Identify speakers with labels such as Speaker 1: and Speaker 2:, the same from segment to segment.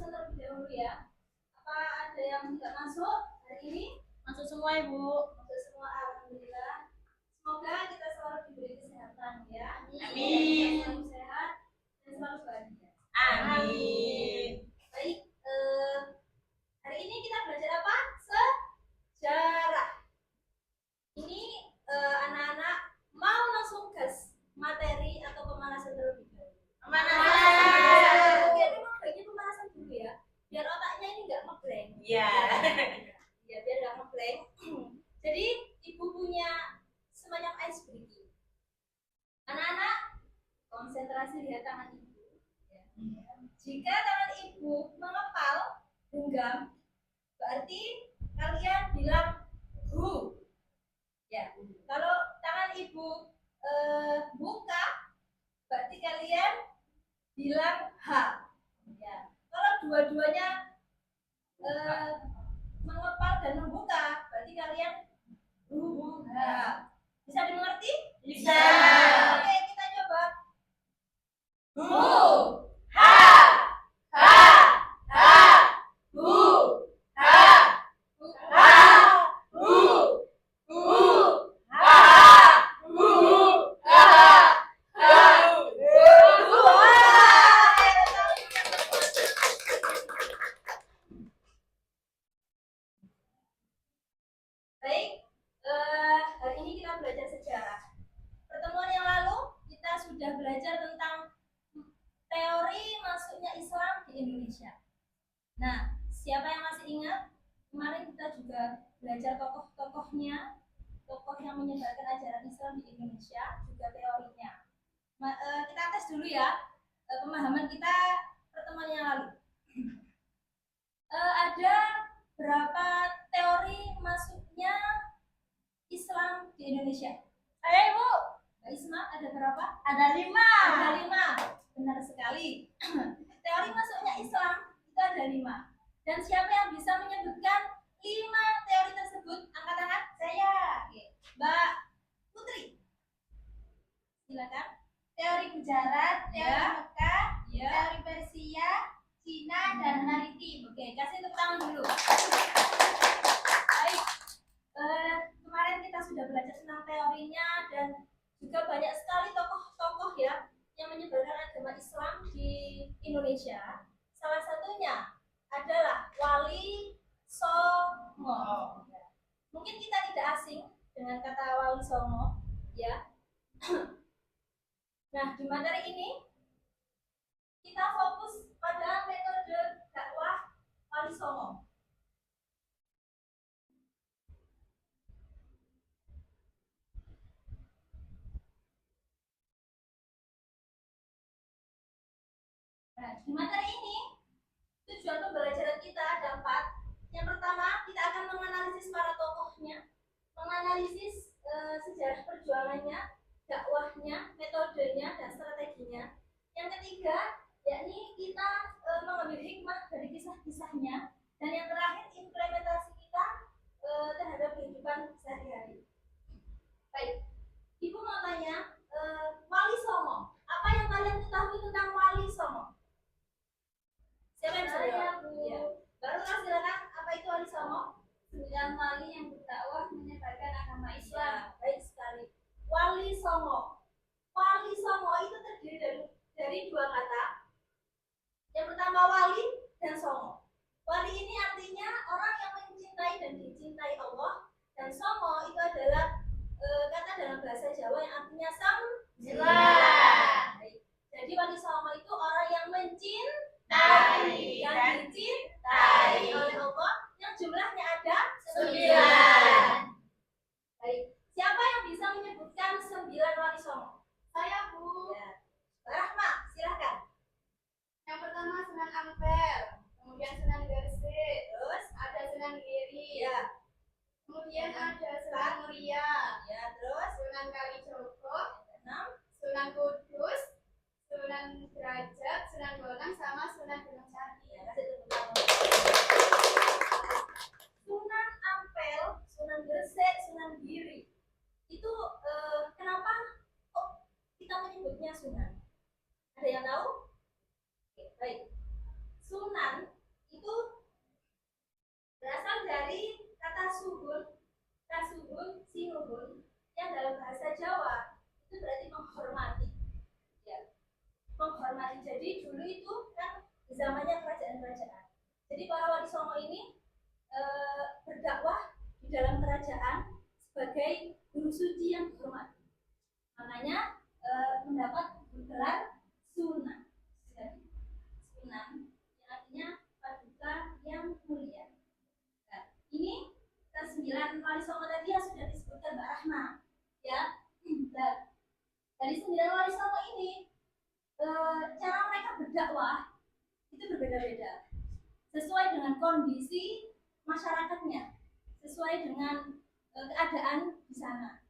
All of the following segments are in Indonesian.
Speaker 1: pemanasan terlebih dahulu ya. Apa ada yang tidak masuk hari ini?
Speaker 2: Masuk semua Ibu.
Speaker 1: Masuk semua, alhamdulillah. Semoga kita selalu diberi kesehatan ya.
Speaker 2: Amin.
Speaker 1: Selalu sehat dan selalu bahagia.
Speaker 2: Amin.
Speaker 1: Baik, hari ini kita belajar apa? Sejarah. Ini anak-anak mau langsung gas materi atau pemanasan terlebih dahulu.
Speaker 2: Pemanasan.
Speaker 1: Oke, memang baiknya pemanasan dulu ya, biar otaknya ini nggak ngeblank.
Speaker 2: Iya.
Speaker 1: Ya, biar nggak ngeblank. Jadi ibu punya semacam ice breaking. Anak-anak konsentrasi lihat tangan ibu. Ya. Jika tangan ibu mengepal, genggam, berarti kalian bilang hu. Ya. Kalau tangan ibu buka, berarti kalian bilang ha. Ya. Kalau dua-duanya mengepal dan membuka, berarti kalian ha. Bisa dimengerti?
Speaker 2: Bisa.
Speaker 1: Oke, kita coba.
Speaker 2: Hu. Ha. Ha. Ha. Hu. Ha. Ha. Hu. Hu. Ha. Hu. Ha. Ha.
Speaker 1: Baik, hari ini kita belajar sejarah. Pertemuan yang lalu kita sudah belajar tentang teori masuknya Islam di Indonesia. Nah, siapa yang masih ingat? Kemarin kita juga belajar tokoh-tokohnya, tokoh yang menyebarkan ajaran Islam di Indonesia, juga teorinya. Kita tes dulu ya pemahaman kita pertemuan yang lalu. Ada berapa teori masuknya Islam di Indonesia?
Speaker 2: Ayo Ibu.
Speaker 1: Mbak Isma, ada berapa?
Speaker 2: Ada 5.
Speaker 1: Ada 5. Benar sekali. Teori masuknya Islam itu ada 5. Dan siapa yang bisa menyebutkan 5 teori tersebut? Angkat tangan. Saya. Oke. Mbak Putri. Silakan.
Speaker 3: Teori Gujarat, teori
Speaker 1: Ya.
Speaker 3: Mekah,
Speaker 1: Ya.
Speaker 3: teori Persia, Cina, dan maritim.
Speaker 1: Oke, kasih tepuk tangan dulu. Baik. Kemarin kita sudah belajar tentang teorinya dan juga banyak sekali tokoh-tokoh ya yang menyebarkan agama Islam di Indonesia. Salah satunya adalah Wali Songo. Mungkin kita tidak asing dengan kata Wali Songo, ya. Nah, di materi ini kita fokus pada metode dakwah Wali Songo. Nah, di materi ini tujuan pembelajaran kita ada 4. Yang pertama, kita akan menganalisis para tokohnya, menganalisis sejarah perjuangannya, dakwahnya, metodenya, dan strateginya. Yang ketiga, yakni kita mengambil hikmah dari kisah-kisahnya. Dan yang terakhir, implementasi kita terhadap kehidupan sehari-hari. Baik, Ibu mau tanya, Wali Songo, apa yang kalian ketahui tentang Wali Songo? Siapa yang bisa jawab? Ya. Baru silakan, apa itu Wali Songo?
Speaker 3: 9 wali yang berdakwah menyebarkan agama Islam.
Speaker 1: Baik sekali. Wali Songo. Wali Songo itu terdiri dari 2 kata. Yang pertama wali dan songo. Wali ini artinya orang yang mencintai dan dicintai Allah, dan songo itu adalah kata dalam bahasa Jawa yang artinya sembilan. Jadi wali songo itu orang yang mencintai dan dicintai oleh Allah, yang jumlahnya ada 9. Baik, siapa yang bisa menyebutkan 9 wali songo?
Speaker 3: Saya, Bu.
Speaker 1: Ya. Mbak Rahma, silahkan.
Speaker 3: Yang pertama Sunan Ampel, kemudian Sunan Gresik,
Speaker 1: Terus
Speaker 3: ada Sunan Giri,
Speaker 1: ya,
Speaker 3: kemudian ada Sunan Muria,
Speaker 1: ya terus
Speaker 3: Sunan Kalijogo,
Speaker 1: 6.
Speaker 3: Sunan Kudus, Sunan Derajat, Sunan Bonang, sama Sunan Gunung Sari.
Speaker 1: Ya, kasih tepuk tangan. Sunan Ampel, Sunan Gresik, Sunan Giri. Itu kenapa kok kita menyebutnya Sunan? Ada yang tahu? Oke, baik. Sunan Jadi dulu itu kan di zamannya kerajaan-kerajaan. Jadi para wali songo ini berdakwah di dalam kerajaan sebagai guru suci yang dihormati. Makanya mendapat gelar sunan. Sunan yang artinya paduka yang mulia. Nah, ini ke-9 wali songo tadi yang sudah disebutkan Mbak Rahma, ya. Nah, dari 9 wali songo ini cara mereka berdakwah itu berbeda-beda sesuai dengan kondisi masyarakatnya, sesuai dengan keadaan di sana.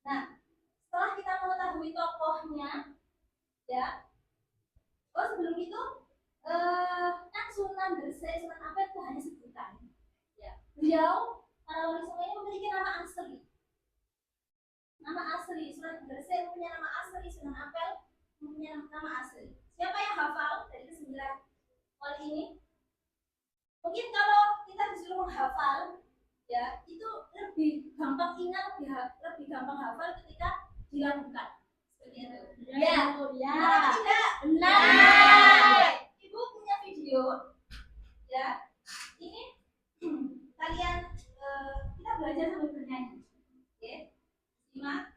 Speaker 1: Nah, setelah kita mengetahui tokohnya, ya, sebelum itu kan Sunan Gresik, Sunan Ampel itu hanya sebutan. Ya, beliau para wali songo ini memiliki nama asli. Nama asli Sunan Gresik punya nama asli, Sunan Ampel punya nama asli. Siapa yang hafal dari ke-9 wali ini? Mungkin kalau kita disuruh menghafal, ya itu lebih gampang ingat, lebih gampang hafal ketika dilakukan. Seperti itu. Ya,
Speaker 2: Ya.
Speaker 1: tidak.
Speaker 2: Benar.
Speaker 1: Ibu punya video, ya. Ini kalian kita belajar sambil bernyanyi. Oke, simak.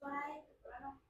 Speaker 1: Slide kurang.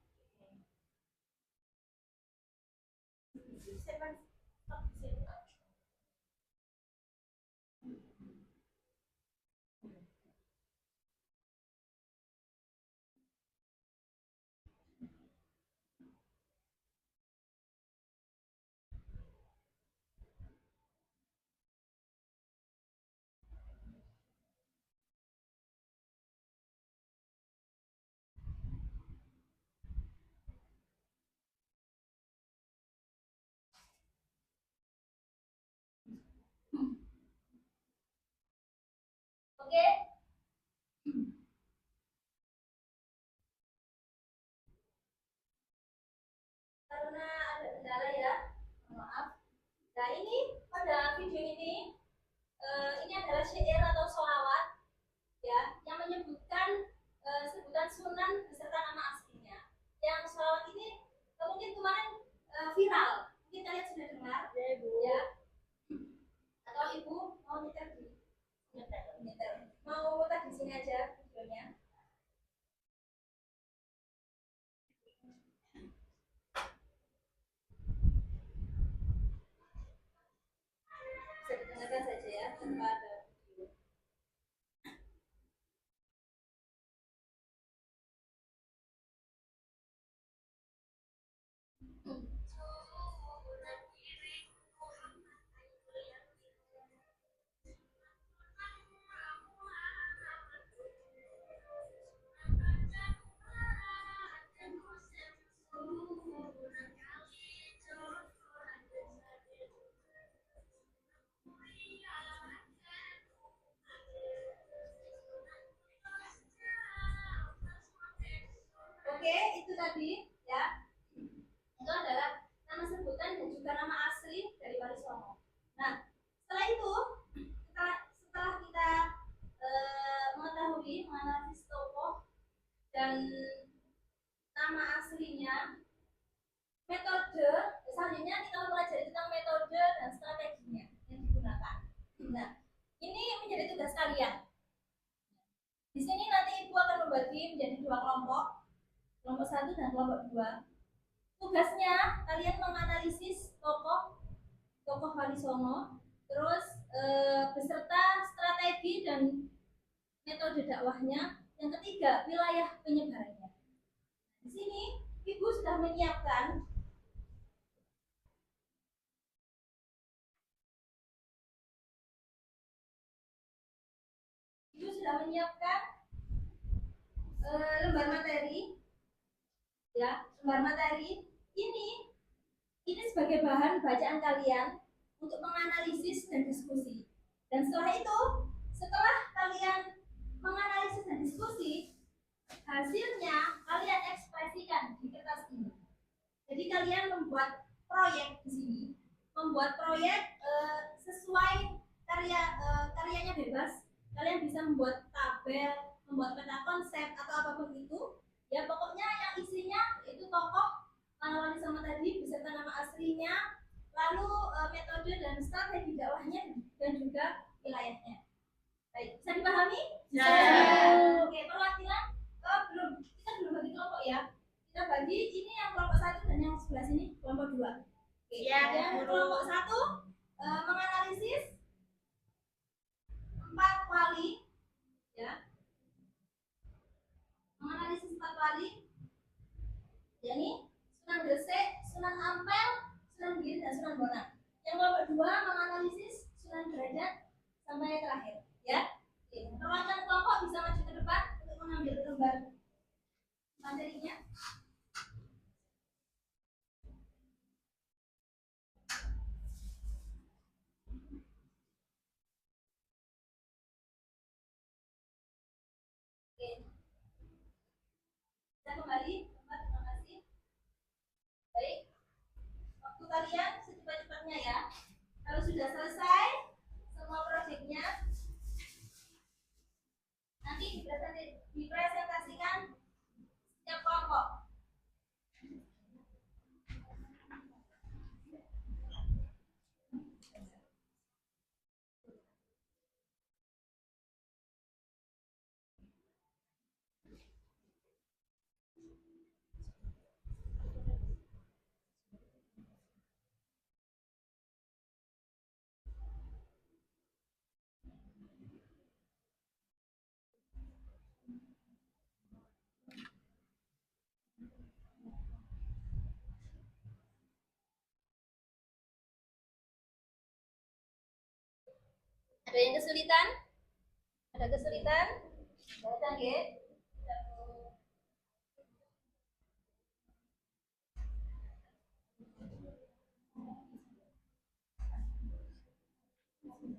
Speaker 1: Oke. Karena ada kendala ya, maaf. Nah ini pada video ini adalah syair atau sholawat, ya, yang menyebutkan sebutan Sunan beserta nama aslinya. Yang sholawat ini mungkin kemarin viral, mungkin kalian sudah dengar,
Speaker 2: Ya, Ibu.
Speaker 1: ya. Atau ibu mau nyetel di mau muter di sini aja videonya. Bisa didengarkan saja ya, tanpa ada video. Oke, itu tadi ya. Itu adalah nama sebutan dan juga nama asli dari Wali Songo. Nah, setelah itu setelah kita mengetahui menganalisis tokoh dan nama aslinya, metode selanjutnya kita mempelajari tentang metode dan strateginya yang digunakan. Nah, ini menjadi tugas kalian. Di sini nanti ibu akan membagi menjadi 2 kelompok, kelompok 1 dan kelompok 2. Tugasnya kalian menganalisis tokoh Wali Songo, terus beserta strategi dan metode dakwahnya. Yang ketiga, wilayah penyebarannya. Di sini ibu sudah menyiapkan lembar materi, ya, lembar materi ini sebagai bahan bacaan kalian untuk menganalisis dan diskusi. Dan setelah kalian menganalisis dan diskusi, hasilnya kalian ekspresikan di kertas ini. Jadi kalian membuat proyek proyek di sini, membuat proyek sesuai karyanya bebas. Kalian bisa membuat tabel, membuat peta konsep atau apapun itu. Ya pokoknya yang isinya itu tokoh pahlawan sama tadi beserta nama aslinya, lalu metode dan strategi dakwahnya dan juga wilayahnya. Baik, bisa dipahami?
Speaker 2: Ya.
Speaker 1: Oke, perwakilan belum, kita belum bagi kelompok ya. Kita bagi ini yang kelompok 1 dan yang sebelah sini kelompok 2. Oke,
Speaker 2: Ya,
Speaker 1: yang
Speaker 2: guru.
Speaker 1: kelompok 1 menganalisis 4 wali ya. Menganalisis 4 wali. yakni Sunan Gresik, Sunan Ampel, Sunan Giri dan Sunan Bonang. Yang kelompok 2 menganalisis Sunan Derajat sampai terakhir ya. Oke, perwakilan kelompok bisa maju ke depan untuk mengambil lembar materinya. Oke. Kita kembali, terima kasih. Baik, waktu kalian secepat-cepatnya ya. Kalau sudah selesai semua proyeknya, nanti dipresentasikan setiap kelompok. Ada yang kesulitan? Ada kesulitan? Baca nggih.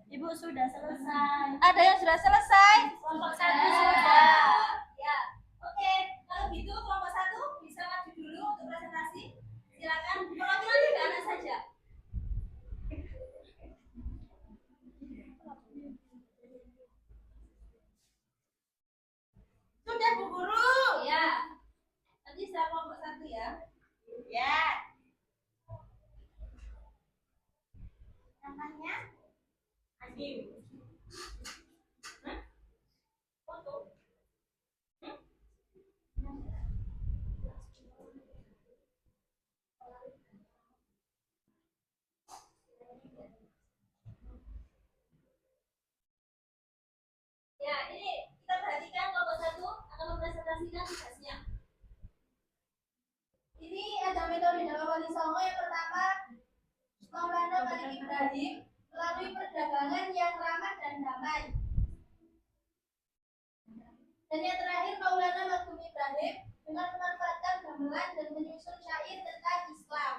Speaker 2: Ibu sudah selesai.
Speaker 1: Ada yang sudah selesai?
Speaker 2: Kelompok 1
Speaker 1: sudah. Ya. Oke, kalau gitu kelompok 1 bisa maju dulu untuk presentasi. Silakan. Perwakilan 3 anak saja.
Speaker 2: Sudah Bu Guru.
Speaker 1: Ya. Nanti saya kelompok 1 ya.
Speaker 2: Ya. Namanya Adim. Foto.
Speaker 1: Ya, ini kita perhatikan kelompok 1 akan mempresentasikan tugasnya. Ini ada metode dakwah Wali Songo. Yang pertama, Maulana Malik Ibrahim melalui perdagangan yang ramah dan damai. Dan yang terakhir, Maulana Magum Ibrahim dengan memanfaatkan gamelan dan menyusun syair tentang Islam.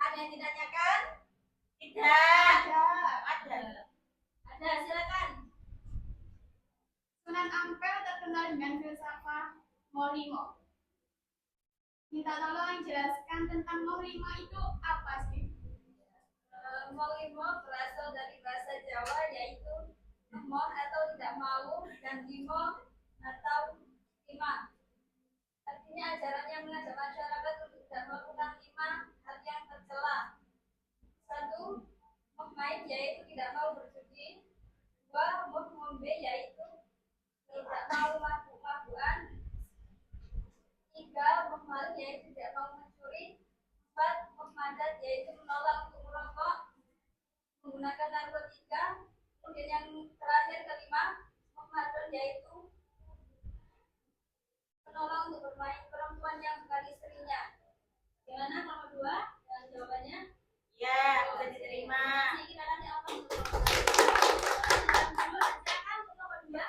Speaker 1: Ada yang ditanyakan?
Speaker 2: Tidak.
Speaker 3: Ada.
Speaker 1: Ada, silakan.
Speaker 3: Sunan Ampel terkenal dengan filsafat Molimo. Minta tolong jelaskan tentang Molimo itu apa sih?
Speaker 1: Molimo berasal dari bahasa Jawa yaitu emoh atau tidak mau dan limo atau lima. Artinya ajaran yang mengajak masyarakat untuk tidak melakukan 5 hal yang tercela. 1. Main yaitu tidak mau berjudi. 2. Ngombe yaitu tidak mau mabuk-mabukan. 3. Memaling yaitu tidak mau mencuri. 4. Memadat yaitu menolak untuk merokok, menggunakan narkotika. Kemudian yang terakhir kelima, memadon yaitu menolak untuk bermain perempuan yang bukan istrinya. Gimana nomor 2? Dan jawabannya?
Speaker 2: Ya, bisa diterima.
Speaker 1: Nanti kita kasih apa untuk silakan untuk nomor 2.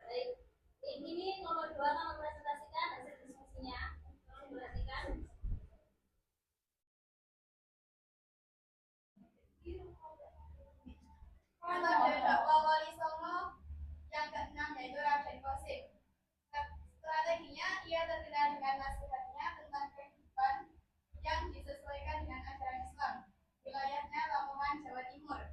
Speaker 1: Baik, ini nomor 2 akan
Speaker 3: terkenal dengan nasihatnya tentang kehidupan yang disesuaikan dengan ajaran Islam. Wilayahnya Lamongan, Jawa Timur.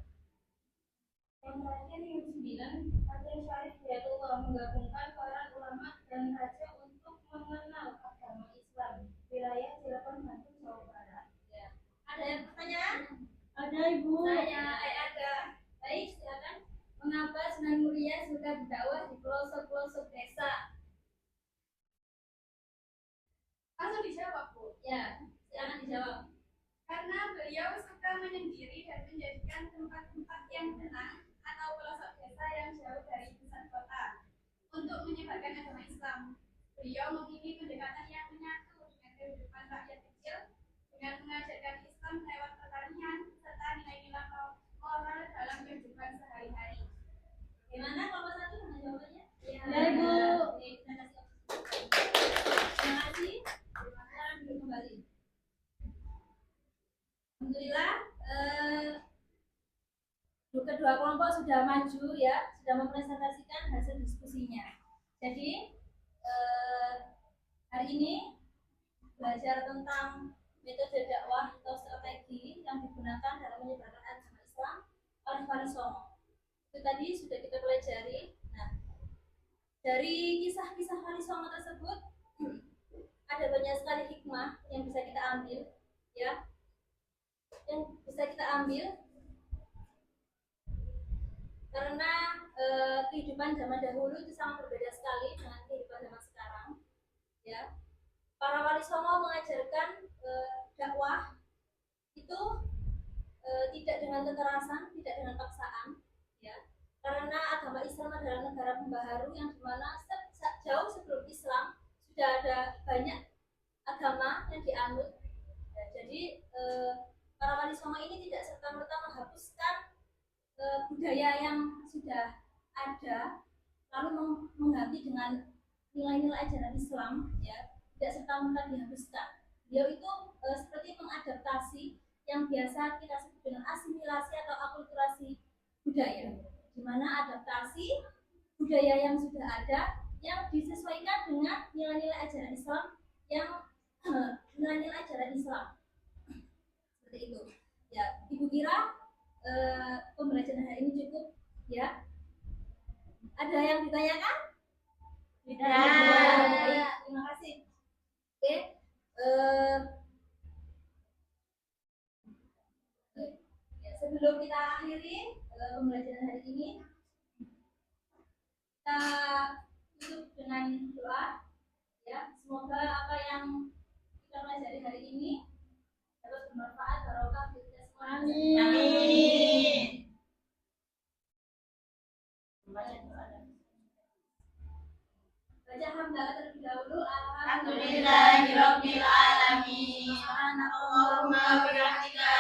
Speaker 1: Yang terakhir yang 9, Raden Syarif Hidayatullah menggabungkan para ulama dan raja untuk mengenal agama Islam. Wilayah Cirebon, Bantul, Jawa Barat. Ya. Ada yang pertanyaan?
Speaker 2: Ada Ibu.
Speaker 1: Ada. Baik, silakan. Mengapa Sunan Muria suka berdakwah di pelosok-pelosok desa?
Speaker 3: Langsung dijawab, Bu.
Speaker 1: Ya, silakan dijawab.
Speaker 3: Karena beliau suka menyendiri dan menjadikan tempat-tempat yang tenang atau pelosok desa yang jauh dari pusat kota untuk menyebarkan agama Islam. Beliau memilih pendekatan yang menyatu dengan kehidupan rakyat kecil dengan mengajarkan Islam lewat pertanian serta nilai-nilai moral dalam kehidupan sehari-hari.
Speaker 1: Gimana kalau satu dengan jawabannya?
Speaker 2: Ya, Ibu.
Speaker 1: Oke, terima kasih. Terima kasih. Silakan duduk kembali. Alhamdulillah, kedua kelompok sudah maju ya, sudah mempresentasikan hasil diskusinya. Jadi hari ini belajar tentang metode dakwah atau strategi yang digunakan dalam menyebarkan agama Islam oleh Wali Songo. Itu tadi sudah kita pelajari. Nah, dari kisah-kisah Wali Songo tersebut ada banyak sekali hikmah yang bisa kita ambil, ya, yang bisa kita ambil karena kehidupan zaman dahulu itu sangat berbeda sekali dengan kehidupan zaman sekarang, ya. Para Wali Songo mengajarkan dakwah itu tidak dengan kekerasan, tidak dengan paksaan, ya. Karena agama Islam adalah negara pembaharu yang dimana jauh sebelum Islam sudah ada banyak agama yang dianut. Ya, jadi para Wali Songo ini tidak serta-merta menghapuskan budaya yang sudah ada lalu mengganti dengan nilai-nilai ajaran Islam, ya, tidak serta-merta dihapuskan. Beliau itu seperti mengadaptasi yang biasa kita sebut dengan asimilasi atau akulturasi budaya, di mana adaptasi budaya yang sudah ada yang disesuaikan dengan nilai-nilai ajaran Islam yang nilai-nilai ajaran Islam seperti itu. Ya, Ibu kira pembelajaran hari ini cukup, ya? Ada yang ditanyakan?
Speaker 2: Tidak.
Speaker 1: Baik, terima kasih. Oke, ya, sebelum kita akhiri pembelajaran hari ini, kita tutup dengan doa, ya. Semoga apa yang kita pelajari hari ini dapat bermanfaat, barokah bagi kita semua.
Speaker 2: Amin.
Speaker 1: Baca hamdalah terlebih dahulu.
Speaker 2: Alhamdulillahirabbil alamin.
Speaker 1: Subhanallah.
Speaker 2: Allahumma bihamdika